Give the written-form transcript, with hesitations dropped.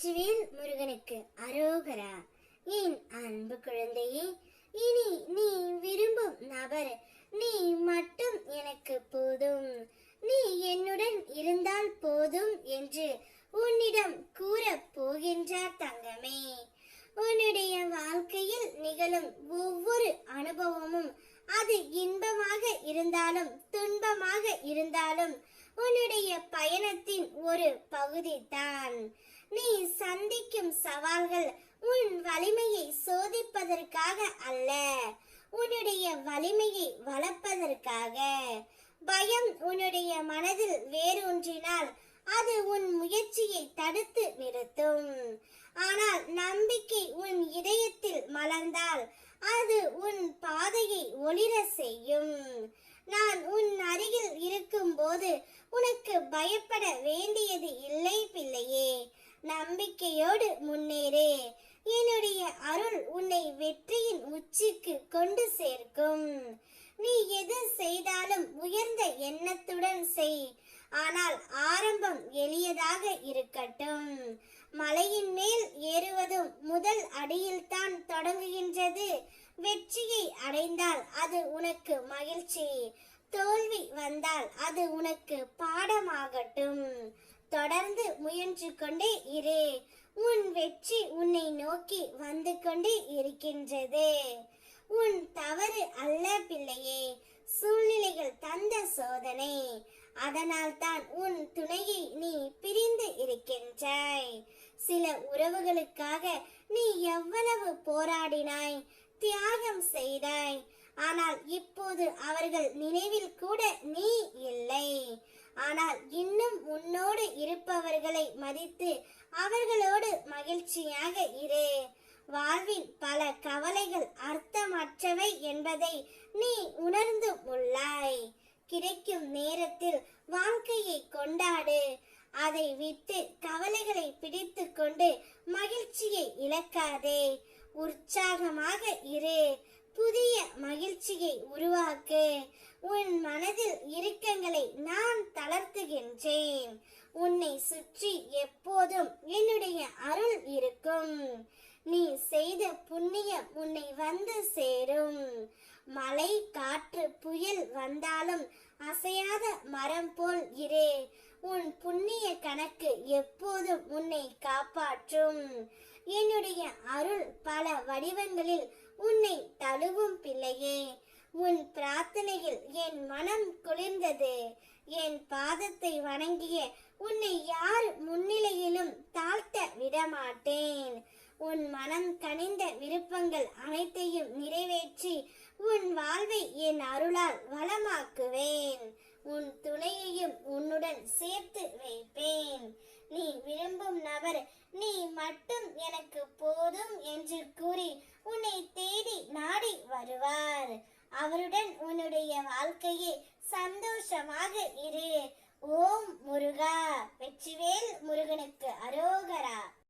வெற்றிவேல் முருகனுக்கு அரோகரா. என் அன்பு குழந்தையே, இனி நீ விரும்பும் நபர் நீ மட்டும் எனக்கு போதும், நீ என்னுடன் இருந்தால் போதும் என்று உன்னிடம் கூறப் போகின்றார் தங்கமே. உன்னுடைய வாழ்க்கையில் நிகழும் ஒவ்வொரு அனுபவமும் அது இன்பமாக இருந்தாலும் துன்பமாக இருந்தாலும் உன்னுடைய பயணத்தின் ஒரு பகுதி தான். நீ சந்திக்கும் சவால்கள் உன் வலிமையை சோதிப்பதற்காக அல்ல, உன்னுடைய வலிமையை வளர்ப்பதற்காக. பயம் உன்னுடைய மனதில் வேரூன்றினால் அது உன் முயற்சியை தடுத்து நிறுத்தும். ஆனால் நம்பிக்கை உன் இதயத்தில் மலர்ந்தால் அது உன் பாதையை ஒளிர செய்யும். நான் உன் அருகில் இருக்கும் போது உனக்கு பயப்பட வேண்டியது இல்லை பிள்ளையே. நம்பிக்கையோடு முன்னேறு. என்னுடைய அருள் உன்னை வெற்றியின் உச்சிக்கு கொண்டு சேர்க்கும். நீ எது செய்தாலும் உயர்ந்த எண்ணத்துடன் செய், ஆனால் ஆரம்பம் எளியதாக இருக்கட்டும். மலையின் மேல் ஏறுவதும் முதல் அடியில்தான் தொடங்குகின்றது. வெற்றியை அடைந்தால் அது உனக்கு மகிழ்ச்சி, தோல்வி வந்தால் அது உனக்கு பாடமாகட்டும். தொடர்ந்து முயன்று கொண்டே இரு. உன் வெற்றி உன்னை நோக்கி வந்து கொண்டே இருக்கின்றது. உன் தவறு அல்ல பிள்ளையே, சூழ்நிலைகள் தந்த சோதனை. அதனால் தான் உன் துணையை நீ பிரிந்து இருக்கின்றாய். சில உறவுகளுக்காக நீ எவ்வளவு போராடினாய், தியாகம் செய்தாய். ஆனால் இப்போது அவர்கள் நினைவில் கூட நீ இல்லை. ஆனால் இன்னும் உன்னோடு இருப்பவர்களை மதித்து அவர்களோடு மகிழ்ச்சியாக இரு. வாழ்வின் பல கவலைகள் அர்த்தமற்றவை என்பதை நீ உணர்ந்து உள்ளாய். கிடைக்கும் நேரத்தில் வாழ்க்கையை கொண்டாடு. அதை விட்டு கவலைகளை பிடித்து கொண்டு மகிழ்ச்சியை இழக்காதே. உற்சாகமாக இரு. புதிய மகிழ்ச்சியை உருவாக்கு. உன் மனதில் இறுக்கங்களை நான் தளர்த்துகின்றேன். உன்னை சுற்றி எப்போதும் என்னுடைய அருள் இருக்கும். நீ செய்த புண்ணியம் உன்னை வந்து சேரும். மழை காற்று புயல் வந்தாலும் அசையாத மரம் போல் இரு. உன் புண்ணிய கணக்கு எப்போதும் உன்னை காப்பாற்றும். என்னுடைய அருள் பல வடிவங்களில் உன்னை தழுவும் பிள்ளையே. உன் பிரார்த்தனையில் என் மனம் குளிர்ந்தது. என் பாதத்தை வணங்கிய உன்னை யார் முன்னிலையிலும் தாழ்த்த விடமாட்டேன். உன் மனம் கனிந்த விருப்பங்கள் அனைத்தையும் நிறைவேற்றி உன் வாழ்வை என் அருளால் வளமாக்குவேன். உன் துணையையும் உன்னுடன் சேர்த்து வைப்பேன். நீ விரும்பும் நபர் நீ மட்டும் எனக்கு போதும் என்று கூறி உன்னை தேடி நாடி வருவார். அவருடன் உன்னுடைய வாழ்க்கையை சந்தோஷமாக இரு. ஓம் முருகா. வெற்றிவேல் முருகனுக்கு அரோகரா.